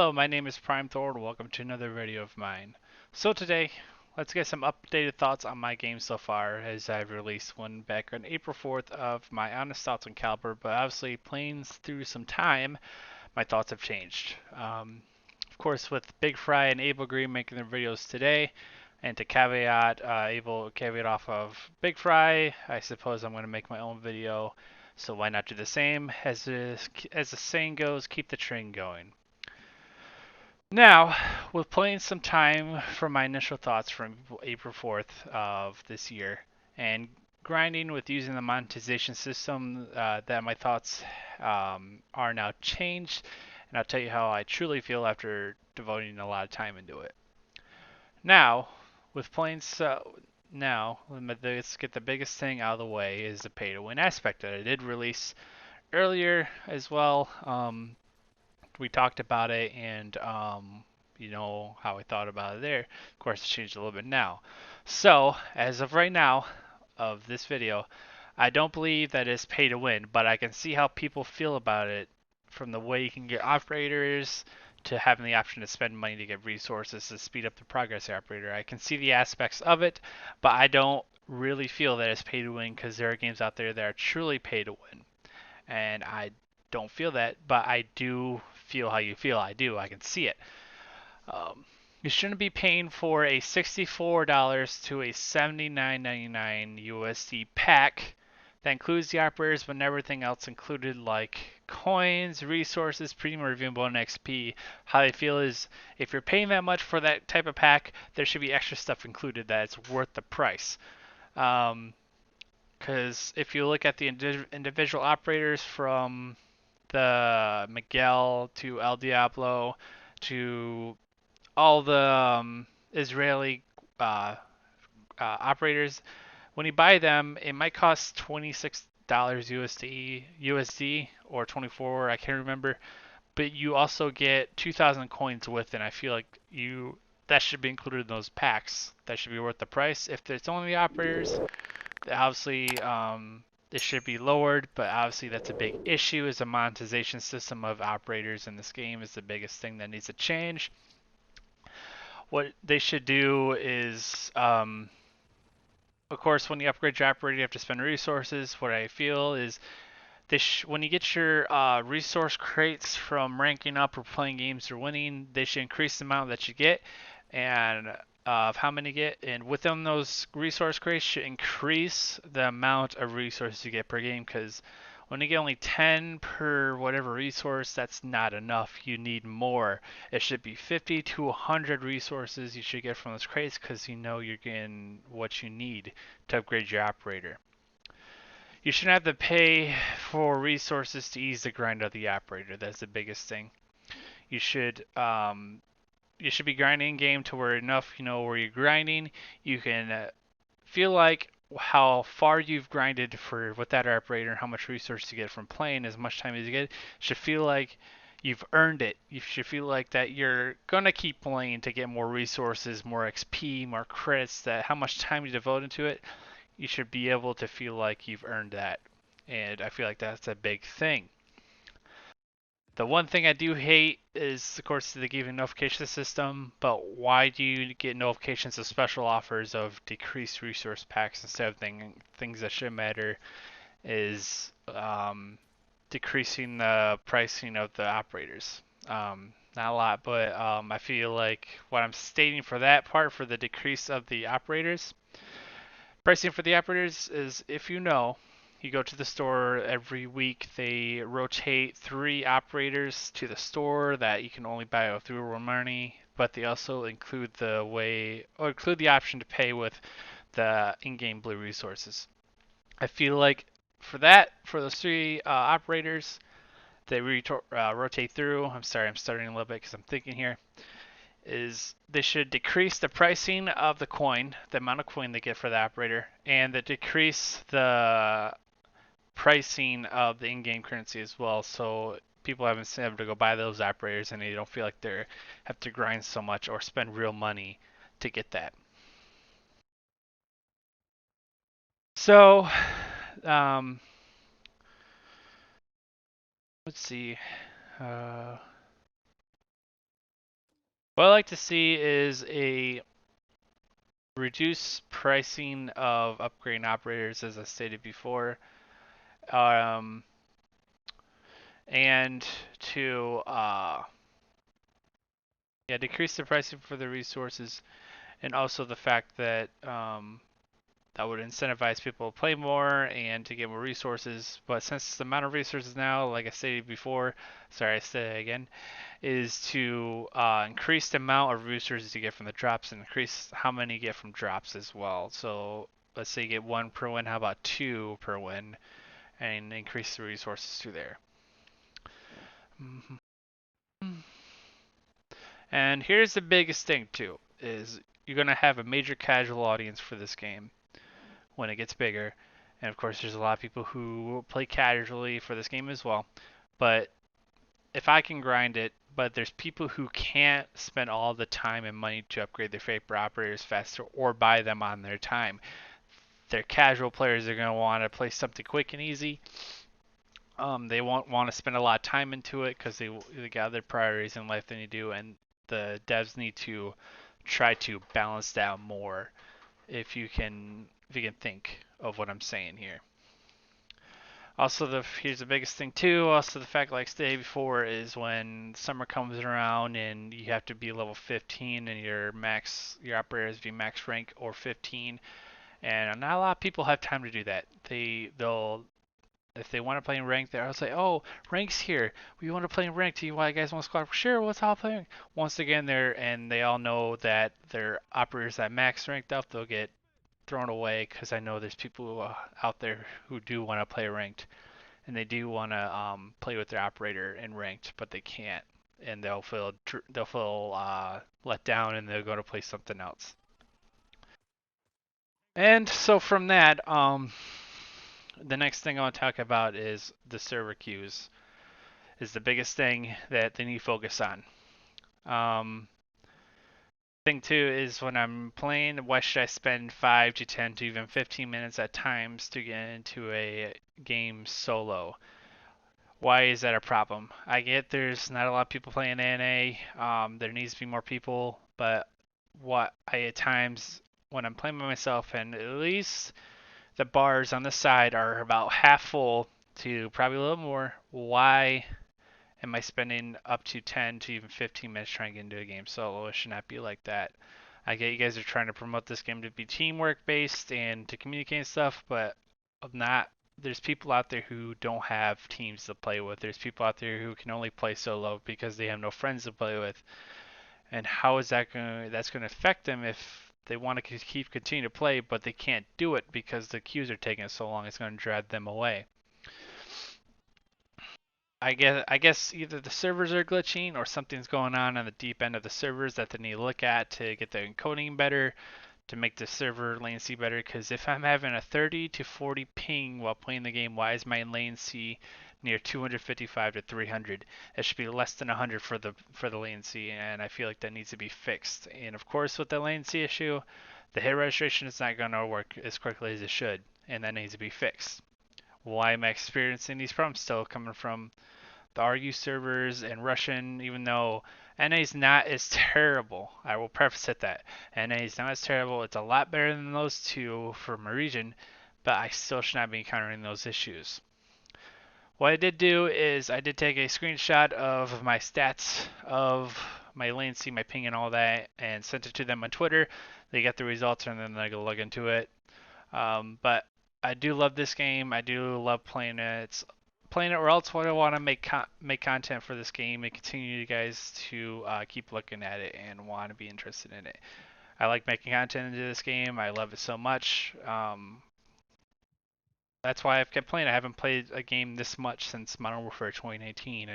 Hello, my name is Prime Thor and welcome to another video of mine. So today, let's get some updated thoughts on my game so far, as I've released one back on April 4th of my honest thoughts on Caliber, but obviously playing through some time, my thoughts have changed. Of course, with Big Fry and Abel Green making their videos today, and to caveat, Abel caveat off of Big Fry, I suppose I'm going to make my own video, so why not do the same? As the saying goes, keep the train going. Now, with playing some time from my initial thoughts from April 4th of this year and grinding with using the monetization system, that my thoughts are now changed, and I'll tell you how I truly feel after devoting a lot of time into it. Now, with playing let's get the biggest thing out of the way is the pay to win aspect that I did release earlier as well. We talked about it, and you know how I thought about it there. Of course, it's changed a little bit now. So, as of right now of this video, I don't believe that it's pay to win, but I can see how people feel about it from the way you can get operators to having the option to spend money to get resources to speed up the progress operator. I can see the aspects of it, but I don't really feel that it's pay to win because there are games out there that are truly pay to win. And I don't feel that, but I do feel how you feel. I do. I can see it. You shouldn't be paying for a $64 to a $79.99 USD pack that includes the operators but everything else included, like coins, resources, premium reviewable, and XP. How I feel is if you're paying that much for that type of pack, there should be extra stuff included that's worth the price. Because if you look at the individual operators from the Miguel to El Diablo to all the Israeli uh, operators, when you buy them, it might cost $26 USD or 24, I can't remember. But you also get 2,000 coins with it. And I feel like that should be included in those packs. That should be worth the price. If it's only the operators, obviously it should be lowered, but obviously that's a big issue. Is the monetization system of operators in this game is the biggest thing that needs to change. What they should do is, of course, when you upgrade your operator, you have to spend resources. What I feel is when you get your resource crates from ranking up or playing games or winning, they should increase the amount that you get and of how many you get. And within those resource crates should increase the amount of resources you get per game, because when you get only 10 per whatever resource, that's not enough. You need more. It should be 50 to 100 resources you should get from those crates, because you know you're getting what you need to upgrade your operator. You shouldn't have to pay for resources to ease the grind of the operator. That's the biggest thing. You should be grinding in game to where enough, where you're grinding, you can feel like how far you've grinded for with that operator and how much resources you get from playing as much time as you get. Should feel like you've earned it. You should feel like that you're gonna keep playing to get more resources, more XP, more credits. That how much time you devote into it, you should be able to feel like you've earned that. And I feel like that's a big thing. The one thing I do hate is, of course, the giving notification system, but why do you get notifications of special offers of decreased resource packs instead of things that should matter is decreasing the pricing of the operators. Not a lot, but I feel like what I'm stating for that part, for the decrease of the operators, pricing for the operators is, if you go to the store every week, they rotate 3 operators to the store that you can only buy with real money, but they also include include the option to pay with the in-game blue resources. I feel like for those 3 operators, they rotate through. I'm sorry, I'm stuttering a little bit because I'm thinking here. Is they should decrease the pricing of the coin, the amount of coin they get for the operator, and they decrease the pricing of the in-game currency as well, so people have incentive to go buy those operators and they don't feel like they have to grind so much or spend real money to get that. So, um, let's see. Uh, What I like to see is a reduced pricing of upgrading operators, as I stated before, um, and to yeah, decrease the pricing for the resources, and also the fact that that would incentivize people to play more and to get more resources. But since the amount of resources now, like I stated before, sorry, I said it again, is to increase the amount of resources you get from the drops and increase how many you get from drops as well. So let's say you get one per win, how about two per win, and increase the resources through there. And here's the biggest thing too, is you're gonna have a major casual audience for this game when it gets bigger. And of course, there's a lot of people who play casually for this game as well. But if I can grind it, but there's people who can't spend all the time and money to upgrade their favorite operators faster or buy them on their time. They're casual players. They're going to want to play something quick and easy. They won't want to spend a lot of time into it because they got other priorities in life than you do, and the devs need to try to balance that more if you can think of what I'm saying here. Also, here's the biggest thing too. Also, the fact, like stated before, is when summer comes around and you have to be level 15 and your operators be max rank or 15, and not a lot of people have time to do that. They'll if they want to play in ranked, they'll say, "Oh, rank's here. We want to play in ranked. Do you guys want to squad? Sure, let's all play." Once again, they all know that their operators at max ranked up, they'll get thrown away because I know there's people out there who do want to play ranked and they do want to play with their operator in ranked, but they can't, and they'll feel let down, and they'll go to play something else. And so from that, the next thing I want to talk about is the server queues. Is the biggest thing that they need to focus on. Thing two is when I'm playing, why should I spend 5 to 10 to even 15 minutes at times to get into a game solo? Why is that a problem? I get there's not a lot of people playing NA. There needs to be more people, but what I at times when I'm playing by myself and at least the bars on the side are about half full to probably a little more. Why am I spending up to 10 to even 15 minutes trying to get into a game solo? It should not be like that. I get you guys are trying to promote this game to be teamwork based and to communicate and stuff, but not there's people out there who don't have teams to play with. There's people out there who can only play solo because they have no friends to play with. And how is that's going to affect them if they want to keep continue to play but they can't do it because the queues are taking so long, it's going to drag them away. I guess either the servers are glitching or something's going on the deep end of the servers that they need to look at to get the encoding better, to make the server latency better. Because if I'm having a 30 to 40 ping while playing the game, why is my latency near 255 to 300? It should be less than 100 for the latency, and I feel like that needs to be fixed. And of course, with the latency issue, the hit registration is not going to work as quickly as it should, and that needs to be fixed. Why am I experiencing these problems still coming from the RU servers and Russian, even though NA is not as terrible. I will preface it that NA is not as terrible. It's a lot better than those two for my region, but I still should not be encountering those issues. What I did do is I did take a screenshot of my stats of my latency, my ping, and all that, and sent it to them on Twitter. They got the results, and then they go look into it. But I do love this game. I do love playing it. It's playing it, or else what I want to make content for this game and continue you guys to keep looking at it and want to be interested in it. I like making content into this game. I love it so much. That's why I've kept playing. I haven't played a game this much since Modern Warfare 2019,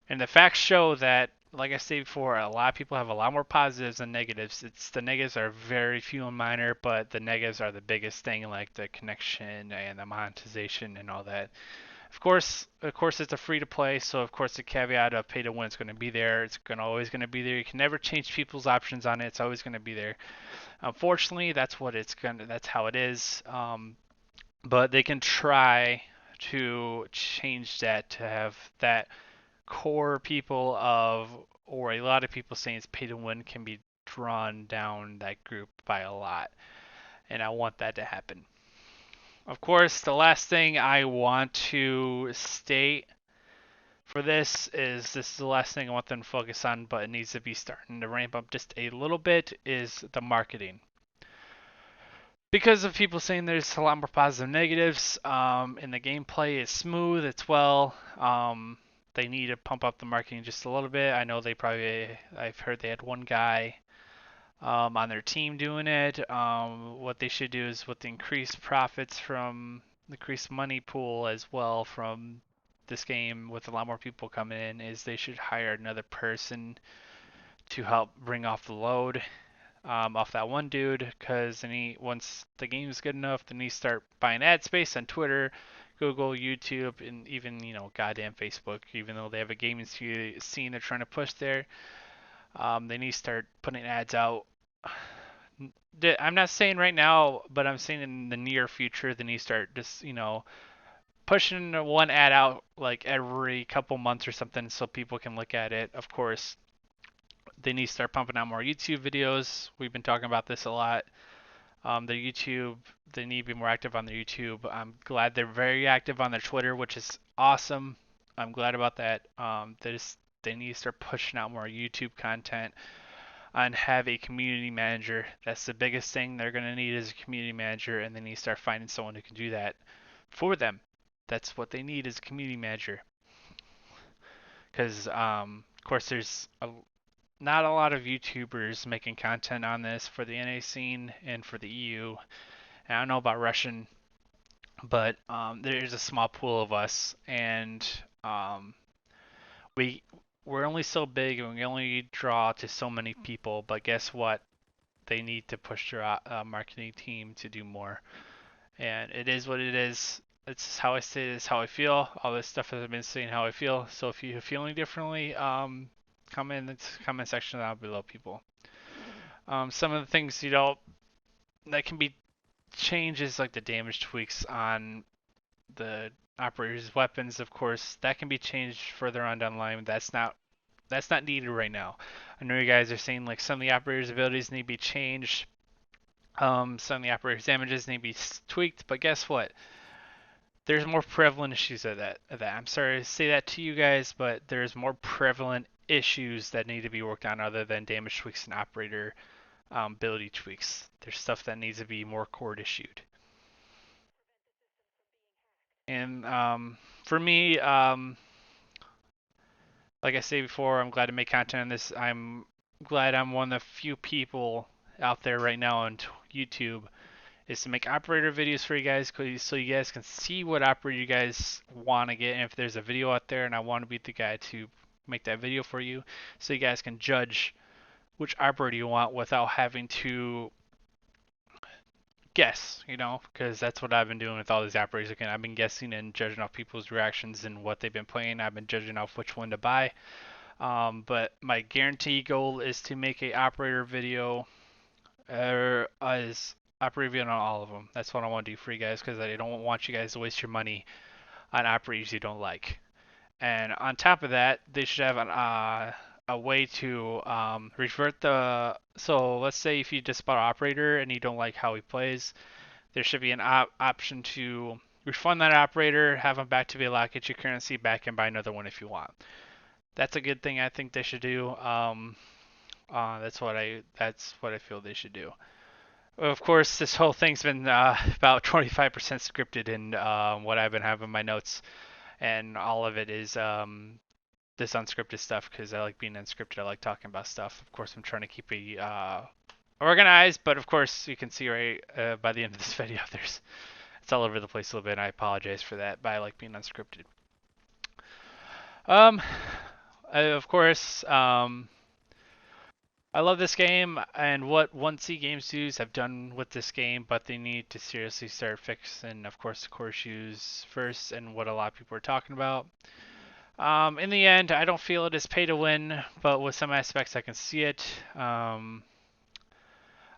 and the facts show that, like I said before, a lot of people have a lot more positives than negatives. It's the negatives are very few and minor, but the negatives are the biggest thing, like the connection and the monetization and all that. Of course, it's a free to play, so of course the caveat of pay to win is going to be there. It's going to always going to be there. You can never change people's options on it. It's always going to be there. Unfortunately, that's how it is. But they can try to change that to have that core people of, or a lot of people saying it's pay to win can be drawn down that group by a lot. And I want that to happen. Of course, the last thing I want to state for this is the last thing I want them to focus on, but it needs to be starting to ramp up just a little bit, is the marketing. Because of people saying there's a lot more positive negatives, and the gameplay is smooth, it's well, they need to pump up the marketing just a little bit. I know I've heard they had one guy on their team doing it. What they should do is with the increased profits from the increased money pool as well from this game, with a lot more people coming in, is they should hire another person to help bring off the load off that one dude, because once the game's good enough, then he start buying ad space on Twitter, Google, YouTube, and even goddamn Facebook. Even though they have a gaming scene they're trying to push there, they need to start putting ads out. I'm not saying right now, but I'm saying in the near future, they need to start just pushing one ad out like every couple months or something, so people can look at it. Of course, they need to start pumping out more YouTube videos. We've been talking about this a lot. Their YouTube, they need to be more active on their YouTube. I'm glad they're very active on their Twitter, which is awesome. I'm glad about that. They need to start pushing out more YouTube content and have a community manager. That's the biggest thing they're going to need, is a community manager, and they need to start finding someone who can do that for them. That's what they need, is a community manager. Because, of course, there's not a lot of YouTubers making content on this for the NA scene and for the EU. And I don't know about Russian, but there's a small pool of us, and we we're only so big, and we only draw to so many people. But guess what? They need to push their marketing team to do more. And it is what it is. It's how I say it, it's how I feel. All this stuff has been saying how I feel. So if you're feeling differently, comment in the comment section down below, people. Some of the things that can be changes, like the damage tweaks on the operator's weapons. Of course, that can be changed further on down the line. That's not needed right now. I know you guys are saying like some of the operator's abilities need to be changed. Some of the operator's damages need to be tweaked, but guess what? There's more prevalent issues of that. I'm sorry to say that to you guys, but there's more prevalent issues that need to be worked on other than damage tweaks and operator ability tweaks. There's stuff that needs to be more court issued. And for me, like I said before, I'm glad to make content on this. I'm glad I'm one of the few people out there right now on YouTube is to make operator videos for you guys, so you guys can see what operator you guys want to get. And if there's a video out there and I want to be the guy to make that video for you, so you guys can judge which operator you want without having to guess, because that's what I've been doing with all these operators. Again, I've been guessing and judging off people's reactions and what they've been playing. I've been judging off which one to buy. But my guarantee goal is to make a operator video, as operator video on all of them. That's what I want to do for you guys, because I don't want you guys to waste your money on operators you don't like. And on top of that, they should have a way to revert the. So let's say if you just bought an operator and you don't like how he plays, there should be an option to refund that operator, have him back to VLOC, get your currency back, and buy another one if you want. That's a good thing I think they should do. That's what I feel they should do. Of course, this whole thing's been about 25% scripted in what I've been having in my notes, and all of it is this unscripted stuff, because I like being unscripted. I like talking about stuff. Of course, I'm trying to keep it organized, but of course, you can see right by the end of this video, it's all over the place a little bit, and I apologize for that, but I like being unscripted. Of course, I love this game, and what 1C Game Studios have done with this game, but they need to seriously start fixing, of course, the core issues first, and what a lot of people are talking about. In the end, I don't feel it is pay to win, but with some aspects I can see it. I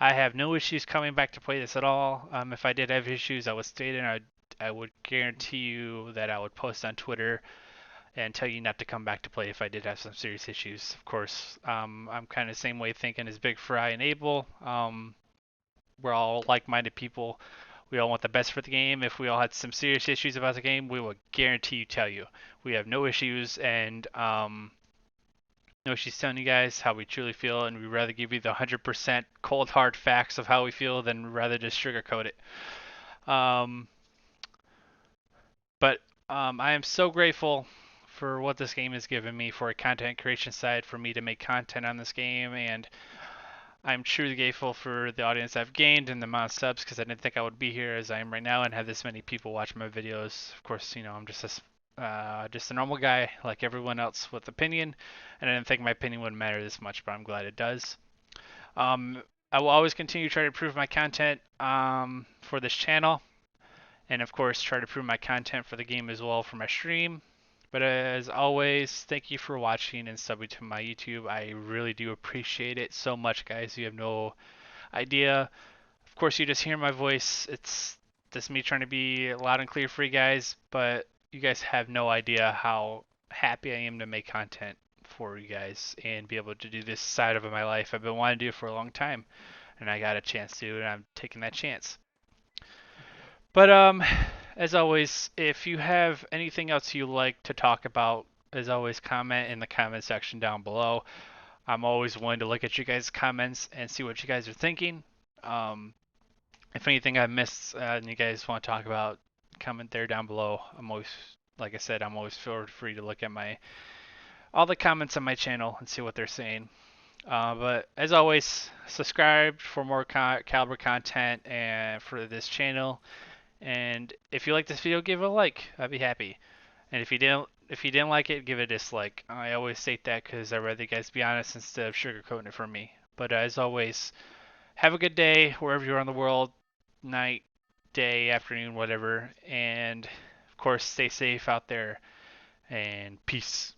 have no issues coming back to play this at all. If I did have issues, I would state it, and I would guarantee you that I would post on Twitter and tell you not to come back to play if I did have some serious issues. Of course, I'm kind of the same way thinking as Big Fry and Abel. We're all like-minded people. We all want the best for the game. If we all had some serious issues about the game, we will guarantee you tell you. We have no issues, and no, she's telling you guys how we truly feel, and we'd rather give you the 100% cold hard facts of how we feel than rather just sugarcoat it. Um, but I am so grateful for what this game has given me for a content creation side, for me to make content on this game, and I'm truly grateful for the audience I've gained and the amount of subs because I didn't think I would be here as I am right now and have this many people watch my videos. Of course, I'm just a normal guy like everyone else with opinion, and I didn't think my opinion would matter this much, but I'm glad it does. Um, I will always continue to try to improve my content for this channel, and of course try to improve my content for the game as well for my stream. But as always, thank you for watching and subbing to my YouTube. I really do appreciate it so much, guys. You have no idea. Of course, you just hear my voice. It's just me trying to be loud and clear for you guys, but you guys have no idea how happy I am to make content for you guys and be able to do this side of my life. I've been wanting to do it for a long time, and I got a chance to, and I'm taking that chance. But as always, if you have anything else you'd like to talk about, as always, comment in the comment section down below. I'm always willing to look at you guys' comments and see what you guys are thinking. Um, if anything I missed and you guys want to talk about, comment there down below. I'm always, like I said, I'm always feel free to look at all the comments on my channel and see what they're saying. But as always, subscribe for more caliber content and for this channel. And if you like this video, give it a like. I'd be happy. And if you didn't like it, give it a dislike. I always state that because I'd rather you guys be honest instead of sugarcoating it for me. But as always, have a good day wherever you are in the world, night, day, afternoon, whatever. And of course, stay safe out there. And peace.